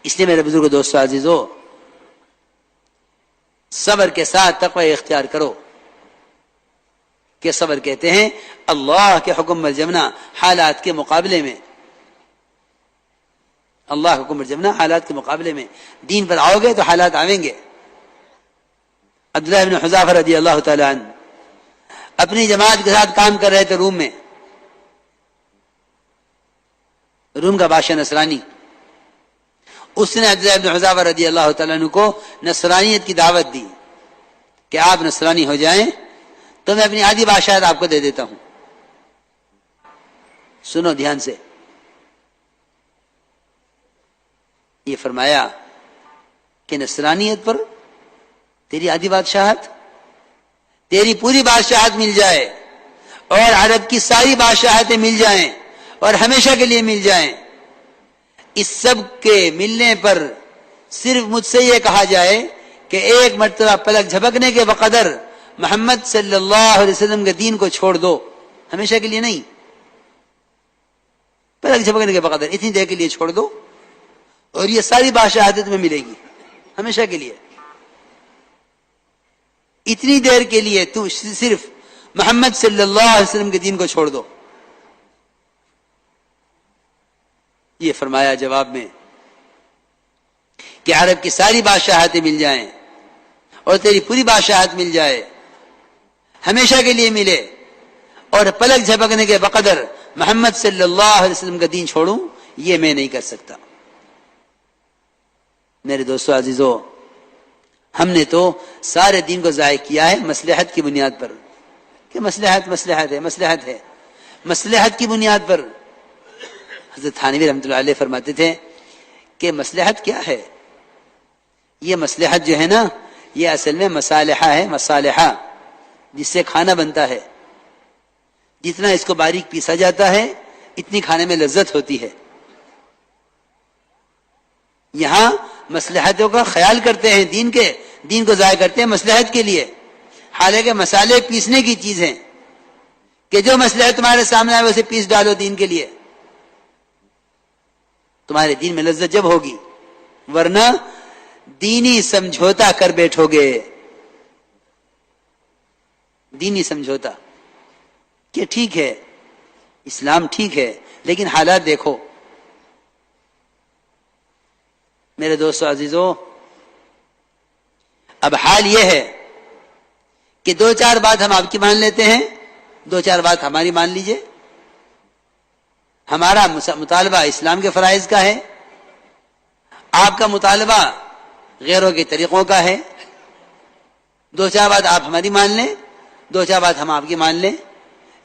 اس لیے میرے بزرگ دوستو عزیزو، صبر کے ساتھ تقوی اختیار کرو، کہ صبر کہتے ہیں اللہ کے حکم پر جمنا حالات کے مقابلے میں، اللہ کے حکم پر جمنا حالات کے مقابلے میں۔ دین پر آؤ گے تو حالات آئیں گے۔ عبداللہ بن حذافہ رضی اللہ تعالی عنہ اپنی جماعت کے ساتھ کام کر رہے تھے روم میں۔ روم کا بادشاہ نصرانی، اس نے عبداللہ بن حذافہ رضی اللہ تعالیٰ عنہ کو نصرانیت کی دعوت دی کہ آپ نصرانی ہو جائیں تو میں اپنی آدھی بادشاہت آپ کو دے دیتا ہوں۔ سنو دھیان سے، یہ فرمایا کہ نصرانیت پر تیری آدھی بادشاہت، تیری پوری بادشاہت مل جائے اور عرب کی ساری بادشاہتیں مل جائیں اور ہمیشہ کے لیے مل جائیں، اس سب کے ملنے پر صرف مجھ سے یہ کہا جائے کہ ایک مرتبہ پلک جھپکنے کے بقدر محمد صلی اللہ علیہ وسلم کے دین کو چھوڑ دو، ہمیشہ کے لیے نہیں، پلک جھپکنے کے بقدر اتنی دیر کے لیے چھوڑ دو اور یہ ساری بادشاہتیں تمہیں ملے گی ہمیشہ کے لیے۔ اتنی دیر کے لیے تو صرف محمد صلی اللہ علیہ وسلم کے دین کو چھوڑ دو۔ یہ فرمایا جواب میں کہ عرب کی ساری بادشاہتیں مل جائیں اور تیری پوری بادشاہت مل جائے، ہمیشہ کے لیے ملے، اور پلک جھپکنے کے بقدر محمد صلی اللہ علیہ وسلم کا دین چھوڑوں، یہ میں نہیں کر سکتا۔ میرے دوستو عزیزو، ہم نے تو سارے دین کو ضائع کیا ہے مصلحت کی بنیاد پر، کہ مصلحت ہے، مصلحت کی بنیاد پر۔ حضرت تھانوی رحمۃ اللہ علیہ فرماتے تھے کہ مصلحت کیا ہے؟ یہ مصلحت جو ہے نا، یہ اصل میں مصالحہ ہے، مصالحہ جس سے کھانا بنتا ہے، جتنا اس کو باریک پیسا جاتا ہے اتنی کھانے میں لذت ہوتی ہے۔ یہاں مصلحتوں کا خیال کرتے ہیں، دین کو ضائع کرتے ہیں مصلحت کے لیے، حالانکہ مسالے پیسنے کی چیز ہیں، کہ جو مصلحت تمہارے سامنے آئے اسے پیس ڈالو دین کے لیے، تمہارے دین میں لذت جب ہوگی، ورنہ دینی سمجھوتا کر بیٹھو گے، دینی سمجھوتا کہ ٹھیک ہے اسلام ٹھیک ہے لیکن حالات دیکھو۔ میرے دوستو عزیزو، اب حال یہ ہے کہ دو چار بات ہم آپ کی مان لیتے ہیں، دو چار بات ہماری مان لیجئے۔ ہمارا مطالبہ اسلام کے فرائض کا ہے، آپ کا مطالبہ غیروں کے طریقوں کا ہے، دو چار بات آپ ہماری مان لیں، دو چار بات ہم آپ کی مان لیں،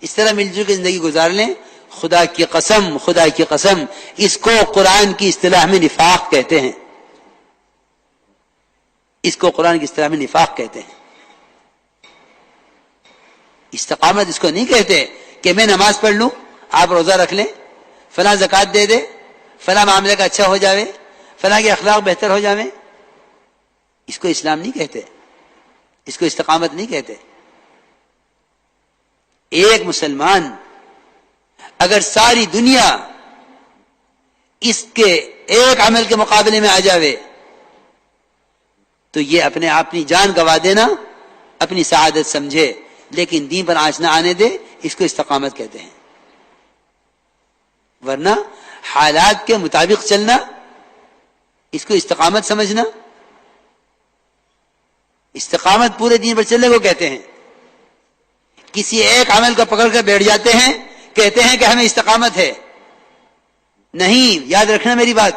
اس طرح مل جل کے زندگی گزار لیں۔ خدا کی قسم اس کو قرآن کی اصطلاح میں نفاق کہتے ہیں، اس کو قرآن کی اصطلاح میں نفاق کہتے ہیں۔ استقامت اس کو نہیں کہتے کہ میں نماز پڑھ لوں، آپ روزہ رکھ لیں، فلاں زکوٰۃ دے دے، فلاں معاملے کا اچھا ہو جاوے، فلاں کے اخلاق بہتر ہو جاوے، اس کو اسلام نہیں کہتے، اس کو استقامت نہیں کہتے۔ ایک مسلمان اگر ساری دنیا اس کے ایک عمل کے مقابلے میں آ جاوے تو یہ اپنی جان گوا دینا اپنی سعادت سمجھے، لیکن دین پر آنچ نہ آنے دے، اس کو استقامت کہتے ہیں۔ ورنہ حالات کے مطابق چلنا، اس کو استقامت سمجھنا، استقامت پورے دین پر چلنے کو کہتے ہیں۔ کسی ایک عمل کو پکڑ کر بیٹھ جاتے ہیں، کہتے ہیں کہ ہمیں استقامت ہے، نہیں، یاد رکھنا میری بات،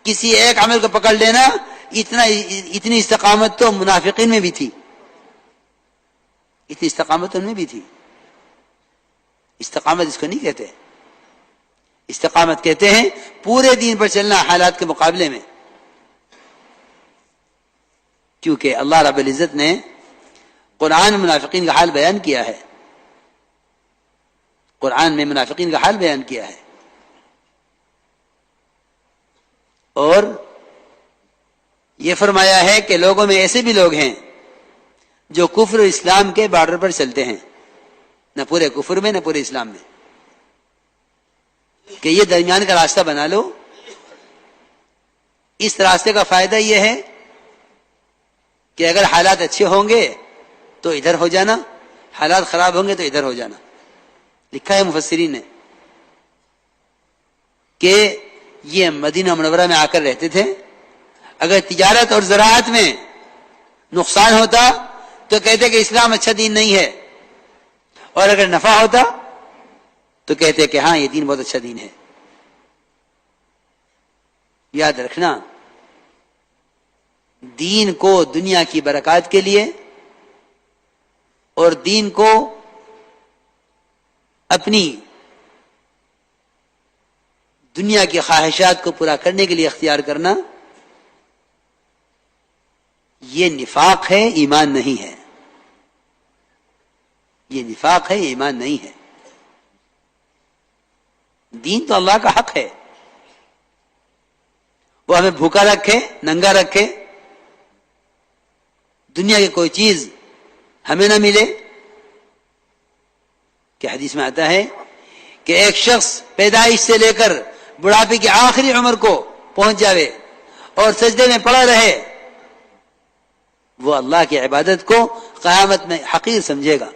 کسی ایک عمل کو پکڑ لینا، اتنی استقامت تو منافقین میں بھی تھی، اتنی استقامت ان میں بھی تھی۔ استقامت اس کو نہیں کہتے، استقامت کہتے ہیں پورے دین پر چلنا حالات کے مقابلے میں۔ کیونکہ اللہ رب العزت نے قرآن میں منافقین کا حال بیان کیا ہے، قرآن میں منافقین کا حال بیان کیا ہے، اور یہ فرمایا ہے کہ لوگوں میں ایسے بھی لوگ ہیں جو کفر و اسلام کے بارڈر پر چلتے ہیں، نہ پورے کفر میں نہ پورے اسلام میں، کہ یہ درمیان کا راستہ بنا لو، اس راستے کا فائدہ یہ ہے کہ اگر حالات اچھے ہوں گے تو ادھر ہو جانا، حالات خراب ہوں گے تو ادھر ہو جانا. لکھا ہے مفسرین نے کہ یہ مدینہ منورہ میں آ کر رہتے تھے. اگر تجارت اور زراعت میں نقصان ہوتا تو کہتے کہ اسلام اچھا دین نہیں ہے، اور اگر نفع ہوتا تو کہتے کہ ہاں یہ دین بہت اچھا دین ہے. یاد رکھنا، دین کو دنیا کی برکات کے لیے اور دین کو اپنی دنیا کی خواہشات کو پورا کرنے کے لیے اختیار کرنا، یہ نفاق ہے، ایمان نہیں ہے. یہ نفاق ہے، یہ ایمان نہیں ہے. دین تو اللہ کا حق ہے، وہ ہمیں بھوکا رکھے، ننگا رکھے، دنیا کی کوئی چیز ہمیں نہ ملے. کہ حدیث میں آتا ہے کہ ایک شخص پیدائش سے لے کر بڑھاپے کی آخری عمر کو پہنچ جاوے اور سجدے میں پڑا رہے، وہ اللہ کی عبادت کو قیامت میں حقیر سمجھے گا.